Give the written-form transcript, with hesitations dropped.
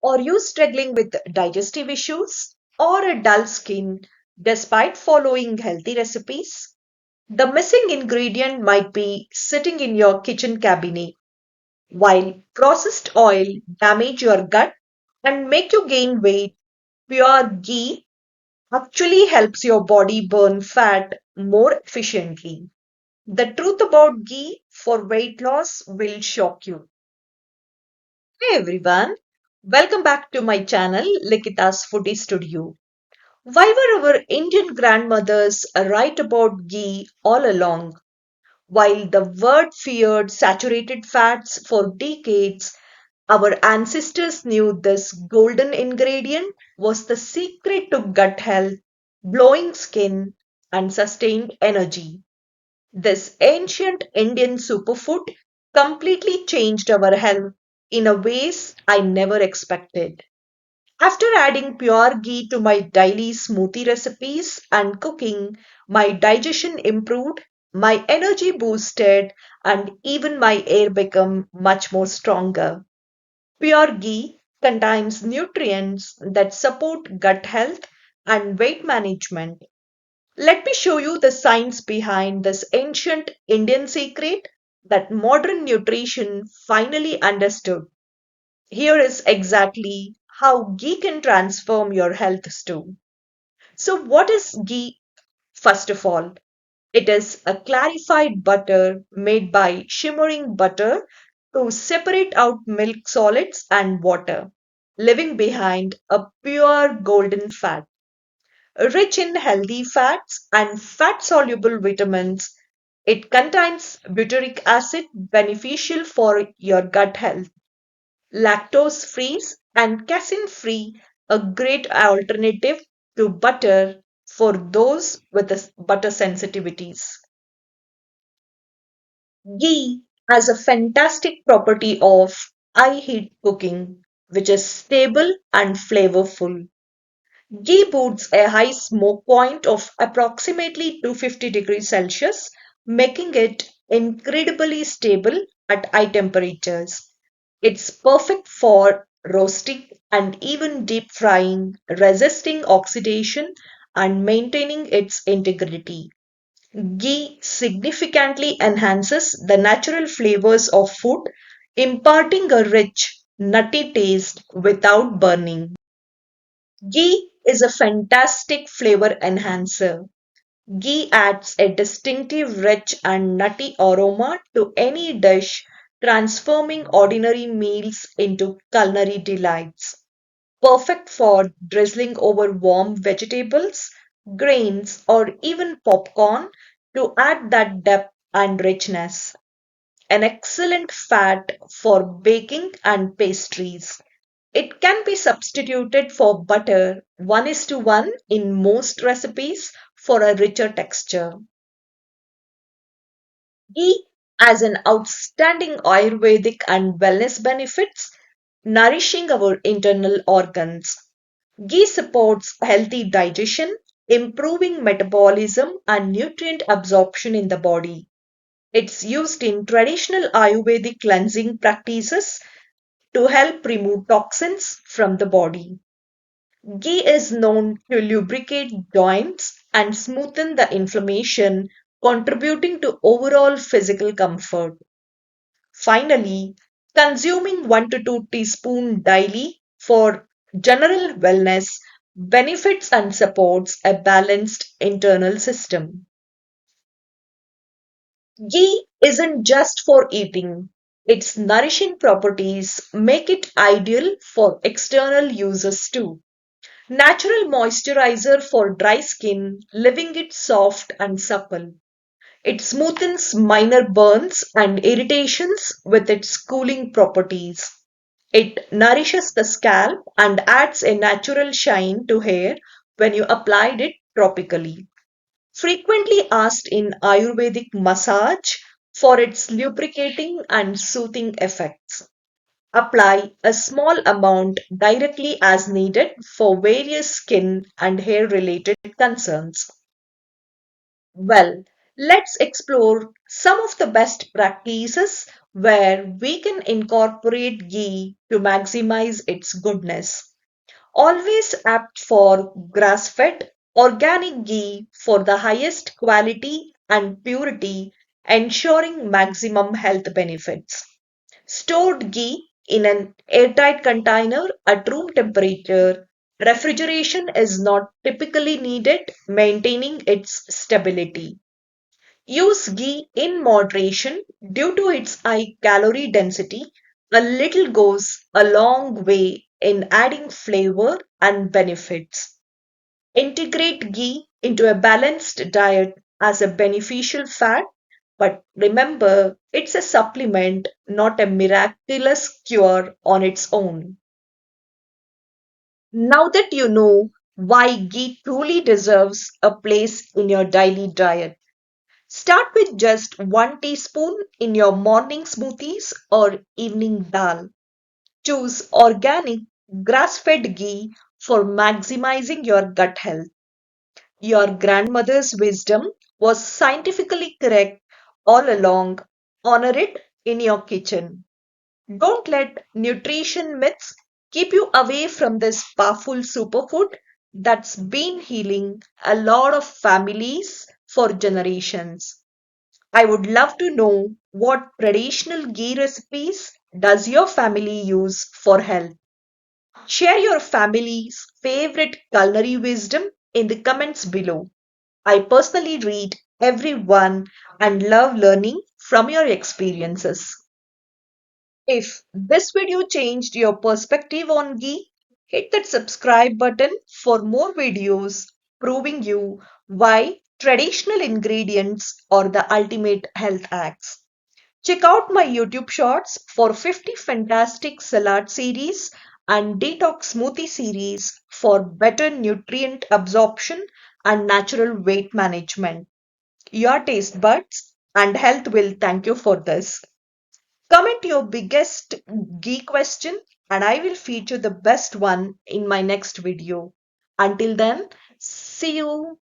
Are you struggling with digestive issues or a dull skin despite following healthy recipes? The missing ingredient might be sitting in your kitchen cabinet. While processed oil damage your gut and make you gain weight, pure ghee actually helps your body burn fat more efficiently. The truth about ghee for weight loss will shock you. Hey everyone, welcome back to my channel Likita's Foodie Studio. Why were our Indian grandmothers right about ghee all along? While the world feared saturated fats for decades, our ancestors knew this golden ingredient was the secret to gut health, glowing skin, and sustained energy. This ancient Indian superfood completely changed our health in a ways I never expected. After adding pure ghee to my daily smoothie recipes and cooking, my digestion improved, my energy boosted, and even my air became much more stronger. Pure ghee contains nutrients that support gut health and weight management. Let me show you the science behind this ancient Indian secret that modern nutrition finally understood. Here is exactly how ghee can transform your health too. So, what is ghee? First of all, it is a clarified butter made by shimmering butter to separate out milk solids and water, leaving behind a pure golden fat. Rich in healthy fats and fat soluble vitamins, it contains butyric acid beneficial for your gut health, lactose free and casein free, a great alternative to butter for those with butter sensitivities. Ghee has a fantastic property of high heat cooking, which is stable and flavorful. Ghee boosts a high smoke point of approximately 250 degrees Celsius, making it incredibly stable at high temperatures. It's perfect for roasting and even deep frying, resisting oxidation and maintaining its integrity. Ghee significantly enhances the natural flavors of food, imparting a rich, nutty taste without burning. Ghee is a fantastic flavor enhancer. Ghee adds a distinctive rich and nutty aroma to any dish, transforming ordinary meals into culinary delights. Perfect for drizzling over warm vegetables, grains, or even popcorn to add that depth and richness. An excellent fat for baking and pastries. It can be substituted for butter 1:1 in most recipes for a richer texture. Ghee has an outstanding Ayurvedic and wellness benefits, nourishing our internal organs. Ghee supports healthy digestion, improving metabolism and nutrient absorption in the body. It's used in traditional Ayurvedic cleansing practices to help remove toxins from the body. Ghee is known to lubricate joints and smoothen the inflammation, contributing to overall physical comfort. Finally, consuming 1 to 2 teaspoons daily for general wellness benefits and supports a balanced internal system. Ghee isn't just for eating. Its nourishing properties make it ideal for external uses too. Natural moisturizer for dry skin, leaving it soft and supple. It smoothens minor burns and irritations with its cooling properties. It nourishes the scalp and adds a natural shine to hair when you applied it topically. Frequently asked in Ayurvedic massage for its lubricating and soothing effects. Apply a small amount directly as needed for various skin and hair related concerns. Well, let's explore Some of the best practices where we can incorporate ghee to maximize its goodness. Always opt for grass fed organic ghee for the highest quality and purity, ensuring maximum health benefits. Stored ghee in an airtight container at room temperature. Refrigeration is not typically needed, maintaining its stability. Use ghee in moderation due to its high calorie density. A little goes a long way in adding flavor and benefits. Integrate ghee into a balanced diet as a beneficial fat, but remember it's a supplement, not a miraculous cure on its own. Now that you know why ghee truly deserves a place in your daily diet, start with just 1 teaspoon in your morning smoothies or evening dal. Choose organic, grass fed ghee for maximizing your gut health. Your grandmother's wisdom was scientifically correct all along. Honor it in your kitchen. Don't let nutrition myths keep you away from this powerful superfood that's been healing a lot of families for generations. I would love to know what traditional ghee recipes does your family use for health. Share your family's favorite culinary wisdom in the comments below. I personally read every one and love learning from your experiences. If this video changed your perspective on ghee, hit that subscribe button for more videos proving you why traditional ingredients are the ultimate health hacks. Check out my YouTube shorts for 50 fantastic salad series and detox smoothie series for better nutrient absorption and natural weight management. Your taste buds and health will thank you for this. Comment your biggest ghee question and I will feature the best one in my next video. Until then, see you.